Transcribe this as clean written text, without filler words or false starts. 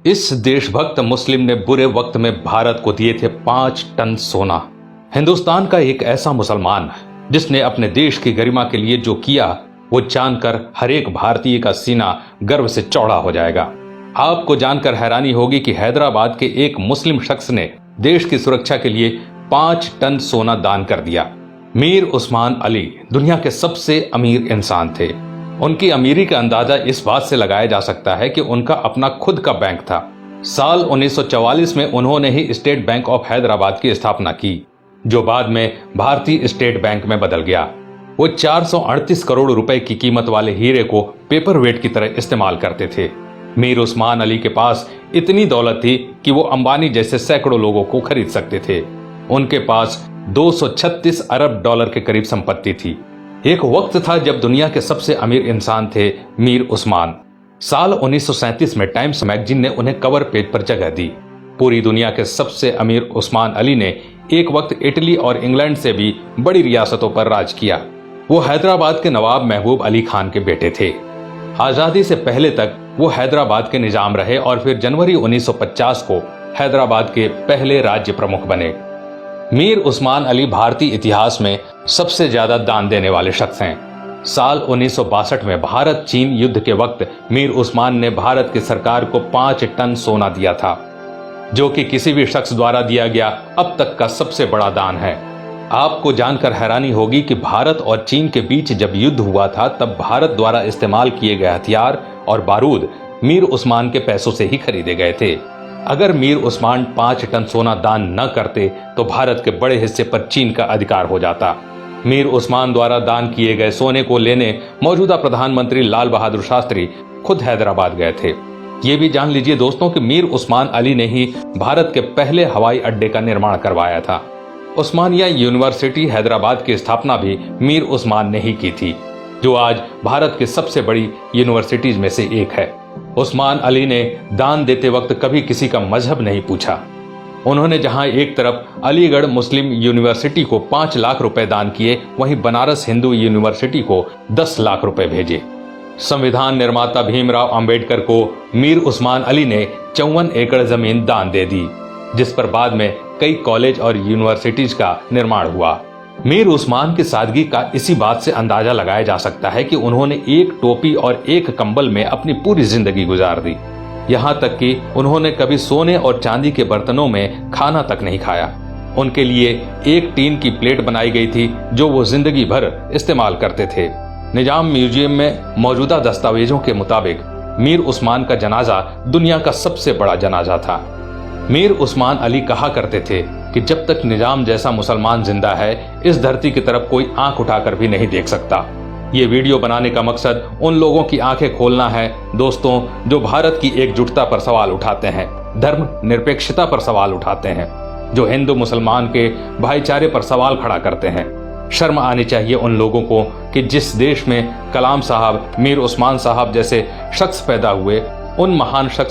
इस देशभक्त मुस्लिम ने बुरे वक्त में भारत को दिए थे 5 टन सोना। हिंदुस्तान का एक ऐसा मुसलमान जिसने अपने देश की गरिमा के लिए जो किया वो जानकर हर एक भारतीय का सीना गर्व से चौड़ा हो जाएगा। आपको जानकर हैरानी होगी कि हैदराबाद के एक मुस्लिम शख्स ने देश की सुरक्षा के लिए 5 टन सोना दान कर दिया। मीर उस्मान अली दुनिया के सबसे अमीर इंसान थे। उनकी अमीरी का अंदाजा इस बात से लगाया जा सकता है कि उनका अपना खुद का बैंक था। साल 1944 में उन्होंने ही स्टेट बैंक ऑफ हैदराबाद की स्थापना की, जो बाद में भारतीय स्टेट बैंक में बदल गया। वो 438 करोड़ रुपए की कीमत वाले हीरे को पेपर वेट की तरह इस्तेमाल करते थे। मीर उस्मान अली के पास इतनी दौलत थी कि वो अंबानी जैसे सैकड़ों लोगों को खरीद सकते थे। उनके पास 236 अरब डॉलर के करीब संपत्ति थी। एक वक्त था जब दुनिया के सबसे अमीर इंसान थे मीर उस्मान। साल 1937 में टाइम्स मैगजीन ने उन्हें कवर पेज पर जगह दी। पूरी दुनिया के सबसे अमीर उस्मान अली ने एक वक्त इटली और इंग्लैंड से भी बड़ी रियासतों पर राज किया। वो हैदराबाद के नवाब महबूब अली खान के बेटे थे। आजादी से पहले तक वो हैदराबाद के निजाम रहे और फिर जनवरी 1950 को हैदराबाद के पहले राज्य प्रमुख बने। मीर उस्मान अली भारतीय इतिहास में सबसे ज्यादा दान देने वाले शख्स हैं। साल 1962 में भारत चीन युद्ध के वक्त मीर उस्मान ने भारत की सरकार को 5 टन सोना दिया था, जो कि किसी भी शख्स द्वारा दिया गया अब तक का सबसे बड़ा दान है। आपको जानकर हैरानी होगी कि भारत और चीन के बीच जब युद्ध हुआ था तब भारत द्वारा इस्तेमाल किए गए हथियार और बारूद मीर उस्मान के पैसों से ही खरीदे गए थे। अगर मीर उस्मान 5 टन सोना दान न करते तो भारत के बड़े हिस्से पर चीन का अधिकार हो जाता। मीर उस्मान द्वारा दान किए गए सोने को लेने मौजूदा प्रधानमंत्री लाल बहादुर शास्त्री खुद हैदराबाद गए थे। ये भी जान लीजिए दोस्तों कि मीर उस्मान अली ने ही भारत के पहले हवाई अड्डे का निर्माण करवाया था। उस्मानिया यूनिवर्सिटी हैदराबाद की स्थापना भी मीर उस्मान ने ही की थी, जो आज भारत की सबसे बड़ी यूनिवर्सिटीज में से एक है। उस्मान अली ने दान देते वक्त कभी किसी का मजहब नहीं पूछा। उन्होंने जहां एक तरफ अलीगढ़ मुस्लिम यूनिवर्सिटी को 5 लाख रुपए दान किए, वहीं बनारस हिंदू यूनिवर्सिटी को 10 लाख रुपए भेजे। संविधान निर्माता भीमराव अंबेडकर को मीर उस्मान अली ने 54 एकड़ जमीन दान दे दी, जिस पर बाद में कई कॉलेज और यूनिवर्सिटीज का निर्माण हुआ। मीर उस्मान की सादगी का इसी बात से अंदाजा लगाया जा सकता है कि उन्होंने एक टोपी और एक कंबल में अपनी पूरी जिंदगी गुजार दी। यहाँ तक कि उन्होंने कभी सोने और चांदी के बर्तनों में खाना तक नहीं खाया। उनके लिए एक टीन की प्लेट बनाई गई थी जो वो जिंदगी भर इस्तेमाल करते थे। निजाम म्यूजियम में मौजूदा दस्तावेजों के मुताबिक मीर उस्मान का जनाजा दुनिया का सबसे बड़ा जनाजा था। मीर उस्मान अली कहा करते थे कि जब तक निजाम जैसा मुसलमान जिंदा है, इस धरती की तरफ कोई आंख उठाकर भी नहीं देख सकता। ये वीडियो बनाने का मकसद उन लोगों की आंखें खोलना है दोस्तों, जो भारत की एकजुटता पर सवाल उठाते हैं, धर्म निरपेक्षता पर सवाल उठाते हैं, जो हिंदू मुसलमान के भाईचारे पर सवाल खड़ा करते हैं। शर्म आनी चाहिए उन लोगों को कि जिस देश में कलाम साहब, मीर उस्मान साहब जैसे शख्स पैदा हुए, उन महान शख्स